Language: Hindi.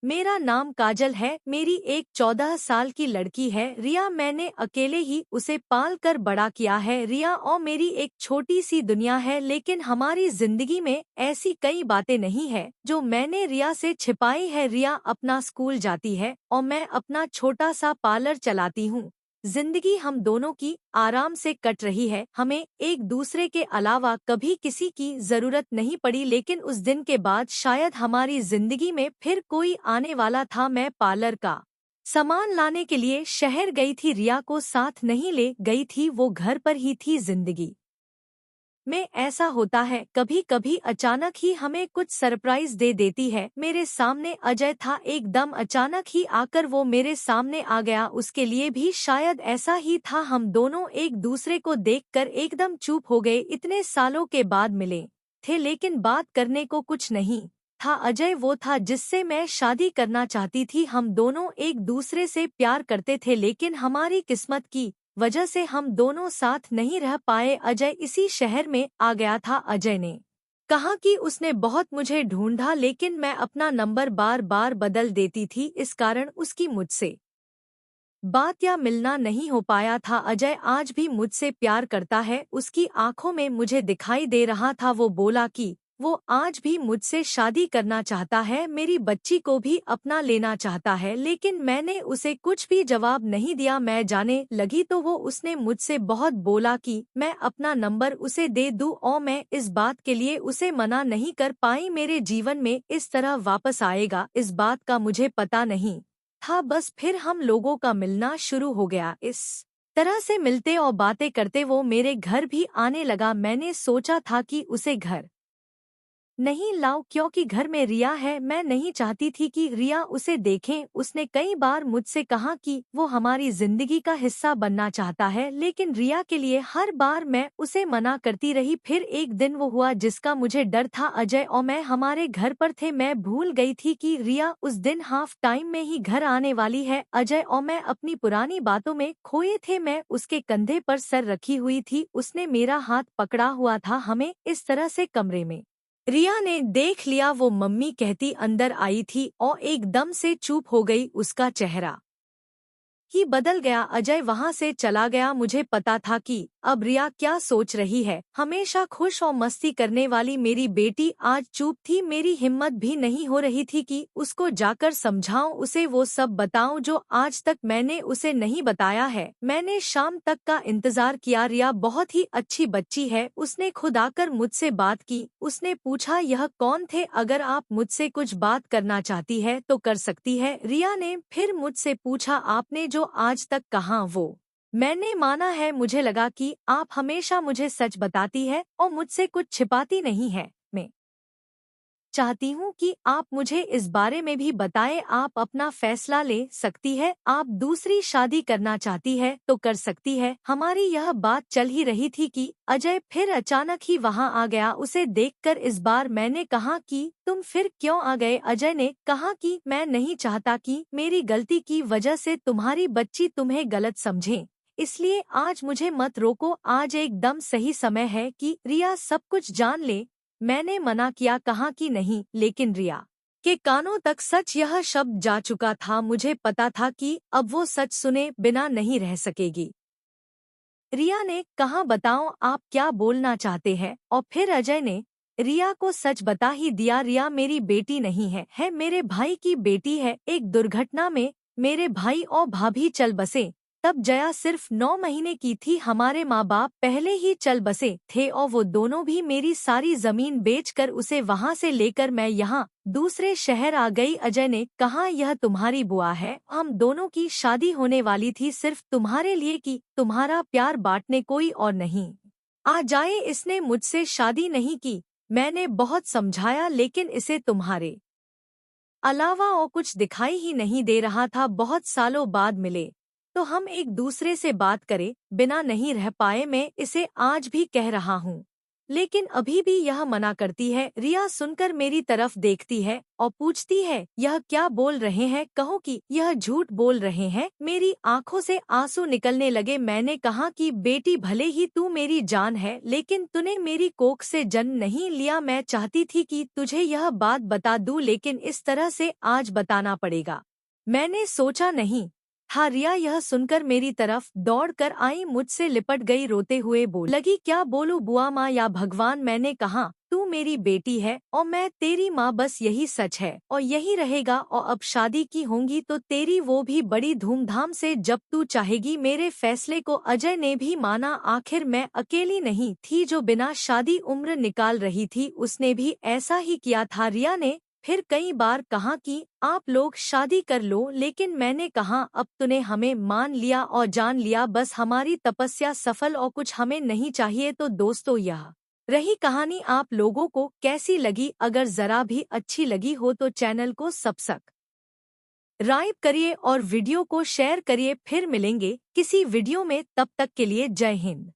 मेरा नाम काजल है। मेरी एक 14 साल की लड़की है रिया। मैंने अकेले ही उसे पाल कर बड़ा किया है। रिया और मेरी एक छोटी सी दुनिया है, लेकिन हमारी जिंदगी में ऐसी कई बातें नहीं है जो मैंने रिया से छिपाई है। रिया अपना स्कूल जाती है और मैं अपना छोटा सा पार्लर चलाती हूँ। जिंदगी हम दोनों की आराम से कट रही है। हमें एक दूसरे के अलावा कभी किसी की जरूरत नहीं पड़ी, लेकिन उस दिन के बाद शायद हमारी जिंदगी में फिर कोई आने वाला था। मैं पार्लर का सामान लाने के लिए शहर गई थी। रिया को साथ नहीं ले गई थी, वो घर पर ही थी। जिंदगी में ऐसा होता है, कभी कभी अचानक ही हमें कुछ सरप्राइज दे देती है। मेरे सामने अजय था, एकदम अचानक ही आकर वो मेरे सामने आ गया। उसके लिए भी शायद ऐसा ही था। हम दोनों एक दूसरे को देखकर एकदम चुप हो गए। इतने सालों के बाद मिले थे, लेकिन बात करने को कुछ नहीं था। अजय वो था जिससे मैं शादी करना चाहती थी। हम दोनों एक दूसरे से प्यार करते थे, लेकिन हमारी किस्मत की वजह से हम दोनों साथ नहीं रह पाए। अजय इसी शहर में आ गया था। अजय ने कहा कि उसने बहुत मुझे ढूंढा, लेकिन मैं अपना नंबर बार बार बदल देती थी। इस कारण उसकी मुझसे बात या मिलना नहीं हो पाया था। अजय आज भी मुझसे प्यार करता है, उसकी आंखों में मुझे दिखाई दे रहा था। वो बोला कि वो आज भी मुझसे शादी करना चाहता है, मेरी बच्ची को भी अपना लेना चाहता है, लेकिन मैंने उसे कुछ भी जवाब नहीं दिया। मैं जाने लगी तो उसने मुझसे बहुत बोला कि मैं अपना नंबर उसे दे दूं, और मैं इस बात के लिए उसे मना नहीं कर पाई। मेरे जीवन में इस तरह वापस आएगा इस बात का मुझे पता नहीं था। बस फिर हम लोगों का मिलना शुरू हो गया। इस तरह से मिलते और बातें करते वो मेरे घर भी आने लगा। मैंने सोचा था कि उसे घर नहीं लाऊं, क्योंकि घर में रिया है। मैं नहीं चाहती थी कि रिया उसे देखे। उसने कई बार मुझसे कहा कि वो हमारी जिंदगी का हिस्सा बनना चाहता है, लेकिन रिया के लिए हर बार मैं उसे मना करती रही। फिर एक दिन वो हुआ जिसका मुझे डर था। अजय और मैं हमारे घर पर थे। मैं भूल गई थी कि रिया उस दिन हाफ टाइम में ही घर आने वाली है। अजय और मैं अपनी पुरानी बातों में खोए थे। मैं उसके कंधे पर सर रखी हुई थी, उसने मेरा हाथ पकड़ा हुआ था। हमें इस तरह से कमरे में रिया ने देख लिया। वो मम्मी कहती अंदर आई थी और एकदम से चुप हो गई। उसका चेहरा ही बदल गया। अजय वहां से चला गया। मुझे पता था कि अब रिया क्या सोच रही है। हमेशा खुश और मस्ती करने वाली मेरी बेटी आज चुप थी। मेरी हिम्मत भी नहीं हो रही थी कि उसको जाकर समझाऊं, उसे वो सब बताऊं जो आज तक मैंने उसे नहीं बताया है। मैंने शाम तक का इंतजार किया। रिया बहुत ही अच्छी बच्ची है, उसने खुद आकर मुझसे बात की। उसने पूछा यह कौन थे, अगर आप मुझसे कुछ बात करना चाहती है तो कर सकती है। रिया ने फिर मुझसे पूछा आपने जो आज तक कहा वो मैंने माना है। मुझे लगा कि आप हमेशा मुझे सच बताती है और मुझसे कुछ छिपाती नहीं है। मैं चाहती हूँ कि आप मुझे इस बारे में भी बताएं। आप अपना फैसला ले सकती है। आप दूसरी शादी करना चाहती है तो कर सकती है। हमारी यह बात चल ही रही थी कि अजय फिर अचानक ही वहां आ गया। उसे देखकर इस बार मैंने कहा कि तुम फिर क्यों आ गए। अजय ने कहा कि मैं नहीं चाहता कि मेरी गलती की वजह से तुम्हारी बच्ची तुम्हें गलत समझे, इसलिए आज मुझे मत रोको। आज एकदम सही समय है कि रिया सब कुछ जान ले। मैंने मना किया, कहा कि नहीं, लेकिन रिया के कानों तक सच यह शब्द जा चुका था। मुझे पता था कि अब वो सच सुने बिना नहीं रह सकेगी। रिया ने कहा बताओ आप क्या बोलना चाहते हैं, और फिर अजय ने रिया को सच बता ही दिया। रिया मेरी बेटी नहीं है, है मेरे भाई की बेटी है। एक दुर्घटना में मेरे भाई और भाभी चल बसे, तब जया सिर्फ 9 महीने की थी। हमारे माँ बाप पहले ही चल बसे थे और वो दोनों भी मेरी सारी जमीन बेचकर उसे वहाँ से लेकर मैं यहाँ दूसरे शहर आ गई। अजय ने कहा यह तुम्हारी बुआ है, हम दोनों की शादी होने वाली थी सिर्फ तुम्हारे लिए कि तुम्हारा प्यार बांटने, कोई और नहीं आ जाए। इसने मुझसे शादी नहीं की। मैंने बहुत समझाया, लेकिन इसे तुम्हारे अलावा और कुछ दिखाई ही नहीं दे रहा था। बहुत सालों बाद मिले तो हम एक दूसरे से बात करें बिना नहीं रह पाए। मैं इसे आज भी कह रहा हूँ। लेकिन अभी भी यह मना करती है। रिया सुनकर मेरी तरफ देखती है और पूछती है, यह क्या बोल रहे हैं, कहो कि यह झूठ बोल रहे हैं। मेरी आंखों से आंसू निकलने लगे। मैंने कहा कि बेटी, भले ही तू मेरी जान है, लेकिन तूने मेरी कोख से जन्म नहीं लिया। मैं चाहती थी कि तुझे यह बात बता दूं, लेकिन इस तरह से आज बताना पड़ेगा। मैंने सोचा नहीं। हाँ, रिया यह सुनकर मेरी तरफ दौड़कर आई, मुझसे लिपट गई, रोते हुए बोल लगी, क्या बोलूं बुआ माँ या भगवान। मैंने कहा, तू मेरी बेटी है और मैं तेरी माँ, बस यही सच है और यही रहेगा। और अब शादी की होंगी तो तेरी, वो भी बड़ी धूमधाम से, जब तू चाहेगी। मेरे फैसले को अजय ने भी माना। आखिर मैं अकेली नहीं थी जो बिना शादी उम्र निकाल रही थी, उसने भी ऐसा ही किया था। रिया ने फिर कई बार कहा कि आप लोग शादी कर लो, लेकिन मैंने कहा, अब तूने हमें मान लिया और जान लिया, बस हमारी तपस्या सफल, और कुछ हमें नहीं चाहिए। तो दोस्तों, यह रही कहानी। आप लोगों को कैसी लगी? अगर जरा भी अच्छी लगी हो तो चैनल को सब्सक्राइब करिए और वीडियो को शेयर करिए। फिर मिलेंगे किसी वीडियो में, तब तक के लिए जय हिंद।